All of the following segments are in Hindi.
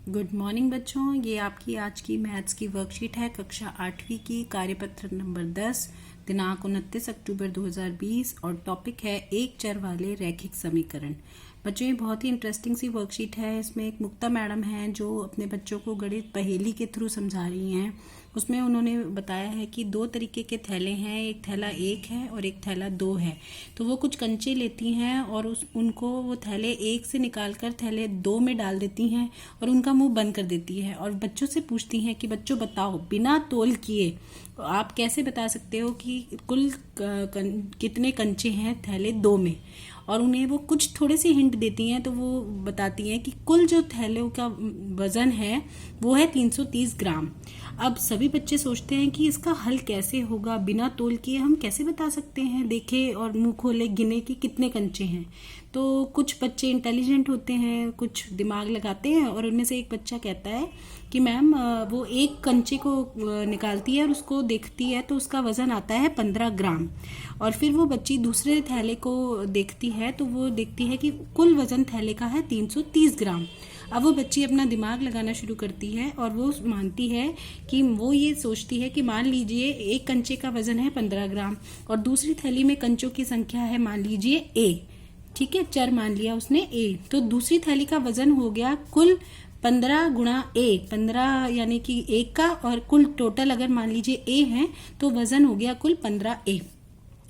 गुड मॉर्निंग बच्चों, ये आपकी आज की मैथ्स की वर्कशीट है कक्षा 8वीं की कार्यपत्र नंबर 10 दिनांक 29 अक्टूबर 2020 और टॉपिक है एक चर वाले रैखिक समीकरण। बच्चों ये बहुत ही इंटरेस्टिंग सी वर्कशीट है। इसमें एक मुक्ता मैडम हैं जो अपने बच्चों को गणित पहेली के थ्रू समझा रही हैं। उसमें उन्होंने बताया है कि दो तरीके के थैले हैं, एक थैला 1 है और एक थैला 2 है। तो वो कुछ कंचे लेती हैं और उनको वो थैले 1 से निकालकर थैले 2 में डाल देती हैं और उनका मुंह बंद कर देती है और बच्चों से पूछती हैं कि बच्चों बताओ बिना तोल किए आप कैसे बता सकते हो कि कुल कितने कंचे हैं थैले 2 में। और उन्हें वो कुछ थोड़े से हिंट देती हैं तो वो बताती हैं कि कुल जो थैलों का वजन है वो है 330 ग्राम। अब सभी बच्चे सोचते हैं कि इसका हल कैसे होगा, बिना तोल किए हम कैसे बता सकते हैं, देखे और मुंह खोले गिने कि कितने कंचे हैं। तो कुछ बच्चे इंटेलिजेंट होते हैं, कुछ दिमाग लगाते हैं और उनमें से एक बच्चा कहता है कि मैम वो एक कंचे को निकालती है और उसको देखती है तो उसका वजन आता है 15 ग्राम। और फिर वो बच्ची दूसरे थैले को देखती है तो वो देखती है कि कुल वजन थैले का है 330 ग्राम। अब वो बच्ची अपना दिमाग लगाना शुरू करती है और वो मानती है कि वो ये सोचती है कि मान लीजिए एक कंचे का वजन है 15 ग्राम और दूसरी थैली में कंचों की संख्या है मान लीजिए ए, ठीक है, चर मान लिया उसने ए। तो दूसरी थैली का वजन हो गया कुल 15 गुणा ए, 15 यानी कि 1 का, और कुल टोटल अगर मान लीजिए ए है तो वजन हो गया कुल 15 ए।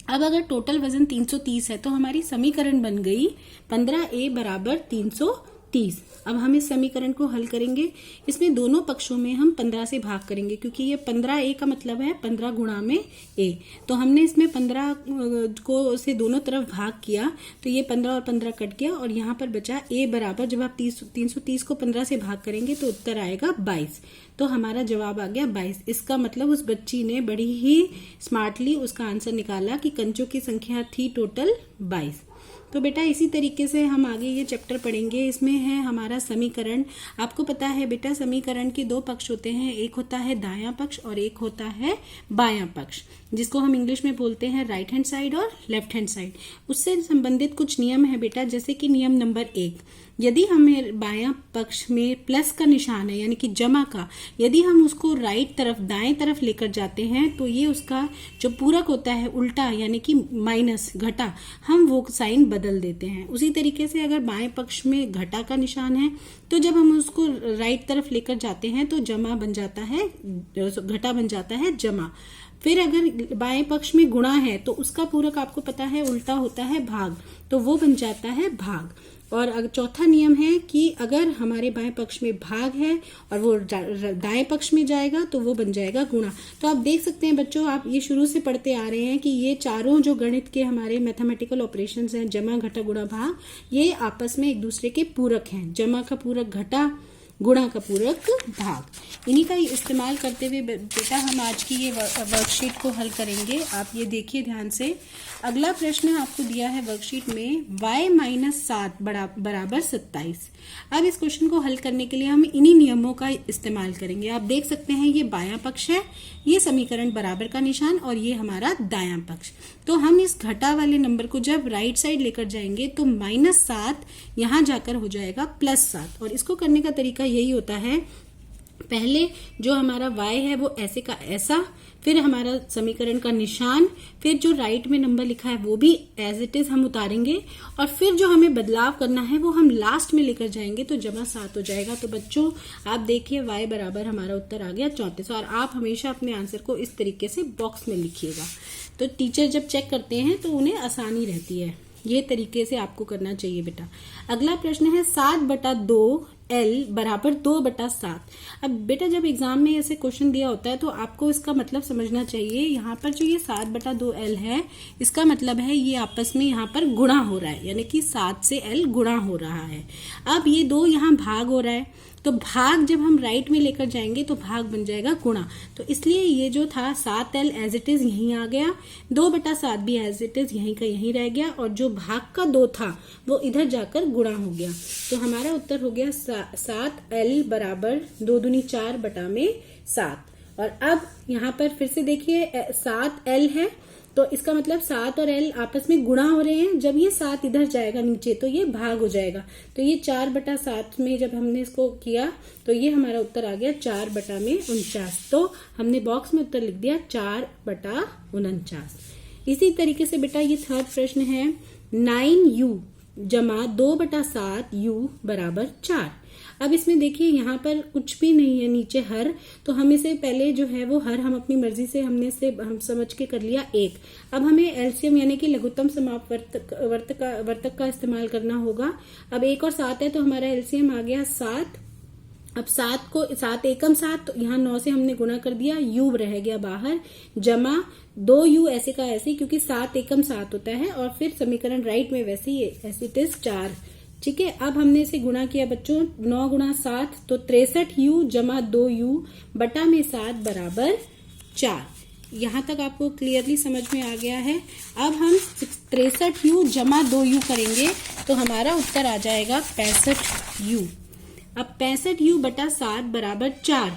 अब अगर टोटल वजन 330 है तो हमारी समीकरण बन गई 15a बराबर 330। अब हम इस समीकरण को हल करेंगे। इसमें दोनों पक्षों में हम 15 से भाग करेंगे क्योंकि ये 15a का मतलब है 15 गुणा में a। तो हमने इसमें 15 को से दोनों तरफ भाग किया तो ये 15 और 15 कट गया और यहाँ पर बचा a बराबर, जब आप 330 को 15 से भाग करेंगे तो उत्तर आएगा 22। तो हमारा जवाब आ गया 22। इसका मतलब उस बच्ची ने बड़ी ही स्मार्टली उसका आंसर निकाला कि कंचों की संख्या थी टोटल 22। तो बेटा इसी तरीके से हम आगे ये चैप्टर पढ़ेंगे। इसमें है हमारा समीकरण। आपको पता है बेटा समीकरण के दो पक्ष होते हैं, एक होता है दायां पक्ष और एक होता है बायां पक्ष, जिसको हम इंग्लिश में बोलते हैं राइट हैंड साइड और लेफ्ट हैंड साइड। उससे संबंधित कुछ नियम है बेटा, जैसे कि नियम नंबर 1, यदि हमें बायां पक्ष में प्लस का निशान है यानी कि जमा का, यदि हम उसको राइट तरफ दाएं तरफ लेकर जाते हैं तो ये उसका जो पूरक होता है उल्टा यानी कि माइनस घटा, हम वो साइन बदल देते हैं। उसी तरीके से अगर बाएं पक्ष में घटा का निशान है तो जब हम उसको राइट तरफ लेकर जाते हैं तो जमा बन जाता है, घटा बन जाता है जमा। फिर अगर बाएं पक्ष में गुणा है तो उसका पूरक आपको पता है उल्टा होता है भाग, तो वो बन जाता है भाग। और अगर चौथा नियम है कि अगर हमारे बाएं पक्ष में भाग है और वो दाएं पक्ष में जाएगा तो वो बन जाएगा गुणा। तो आप देख सकते हैं बच्चों, आप ये शुरू से पढ़ते आ रहे हैं कि ये चारों जो गणित के हमारे मैथमेटिकल ऑपरेशंस हैं, जमा घटा गुणा भाग, ये आपस में एक दूसरे के पूरक हैं। जमा का पूरक घटा, गुणा का पूरक भाग। इन्हीं का इस्तेमाल करते हुए बेटा हम आज की ये वर्कशीट को हल करेंगे। आप ये देखिए ध्यान से। अगला प्रश्न आपको दिया है वर्कशीट में y - 7 बराबर 27। अब इस क्वेश्चन को हल करने के लिए हम इन्हीं नियमों का इस्तेमाल करेंगे। आप देख सकते हैं ये बायां पक्ष है, ये समीकरण बराबर का निशान और ये हमारा दायां पक्ष। तो हम इस घटा वाले नंबर को जब राइट साइड लेकर जाएंगे तो -7 यहां जाकर हो जाएगा +7। और इसको करने का तरीका यही होता है, पहले जो हमारा y है वो ऐसे का ऐसा, फिर हमारा समीकरण का निशान, फिर जो राइट में नंबर लिखा है वो भी एज इट इज हम उतारेंगे और फिर जो हमें बदलाव करना है वो हम लास्ट में लेकर जाएंगे तो जमा 7 हो जाएगा। तो बच्चों आप देखिए y बराबर हमारा उत्तर आ गया 34। और आप हमेशा अपने आंसर को इस तरीके से बॉक्स में लिखिएगा, तो टीचर जब चेक करते हैं तो उन्हें आसानी रहती है। ये तरीके से आपको करना चाहिए बेटा। अगला प्रश्न है 7/2 L बराबर 2/7। अब बेटा जब एग्जाम में ऐसे क्वेश्चन दिया होता है तो आपको इसका मतलब समझना चाहिए। यहाँ पर जो ये 7/2 L है, इसका मतलब है ये आपस में यहाँ पर गुणा हो रहा है, यानी कि 7 से L गुणा हो रहा है। अब ये 2 यहाँ भाग हो रहा है, तो भाग जब हम राइट में लेकर जाएंगे तो भाग बन जाएगा गुणा। तो इसलिए ये जो था 7L एज इट इज यहीं आ गया, 2/7 भी एज इट इज यहीं का यहीं रह गया और जो भाग का 2 था वो इधर जाकर गुणा हो गया। तो हमारा उत्तर हो गया 7L बराबर 2 दूनी 4/7। और अब यहाँ पर फिर से देखिए 7L है तो इसका मतलब 7 और l आपस में गुणा हो रहे हैं। जब ये 7 इधर जाएगा नीचे तो ये भाग हो जाएगा। तो ये 4/7 में जब हमने इसको किया तो ये हमारा उत्तर आ गया 4/49। तो हमने बॉक्स में उत्तर लिख दिया 4/49। इसी तरीके से बेटा ये थर्ड प्रश्न है 9u जमा 2/7u बराबर 4। अब इसमें देखिए यहाँ पर कुछ भी नहीं है नीचे हर, तो हम इसे पहले जो है वो हर हम अपनी मर्जी से हम समझ के कर लिया 1। अब हमें एलसीएम यानी कि लघुत्तम वर्तक का इस्तेमाल करना होगा। अब 1 और 7 है तो हमारा एलसीएम आ गया 7। अब 7 एकम 7, तो यहाँ 9 से हमने गुणा कर दिया, u रह गया बाहर, जमा 2u ऐसे का ऐसे, क्योंकि 7 एकम 7 होता है, और फिर समीकरण राइट में वैसे ही ऐसे इट इज 4। ठीक है, अब हमने इसे गुणा किया बच्चों, 9 गुणा 7 तो 63u जमा 2u बटा में 7 बराबर 4। यहाँ तक आपको क्लियरली समझ में आ गया है। अब हम 63u जमा 2u करेंगे तो हमारा उत्तर आ जाएगा 65u। अब 65u बटा 7 बराबर 4,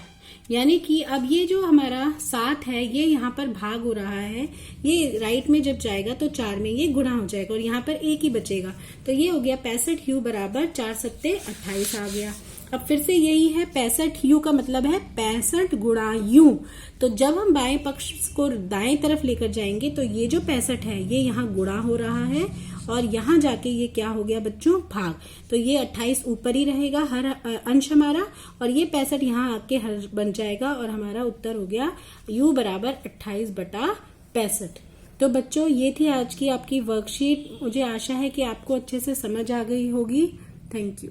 यानी कि अब ये जो हमारा 7 है ये यहाँ पर भाग हो रहा है, ये राइट में जब जाएगा तो 4 में ये गुणा हो जाएगा और यहाँ पर 1 ही बचेगा। तो ये हो गया 65u बराबर 4 सत्ते 28 आ गया। अब फिर से यही है, 65u का मतलब है 65 गुणा u। तो जब हम बाएं पक्ष को दाएं तरफ लेकर जाएंगे तो ये जो 65 है ये यहाँ गुणा हो रहा है और यहाँ जाके ये क्या हो गया बच्चों, भाग। तो ये 28 ऊपर ही रहेगा हर अंश हमारा, और ये 65 यहाँ आके हर बन जाएगा और हमारा उत्तर हो गया u बराबर 28/65। तो बच्चों ये थी आज की आपकी वर्कशीट। मुझे आशा है कि आपको अच्छे से समझ आ गई होगी। Thank you.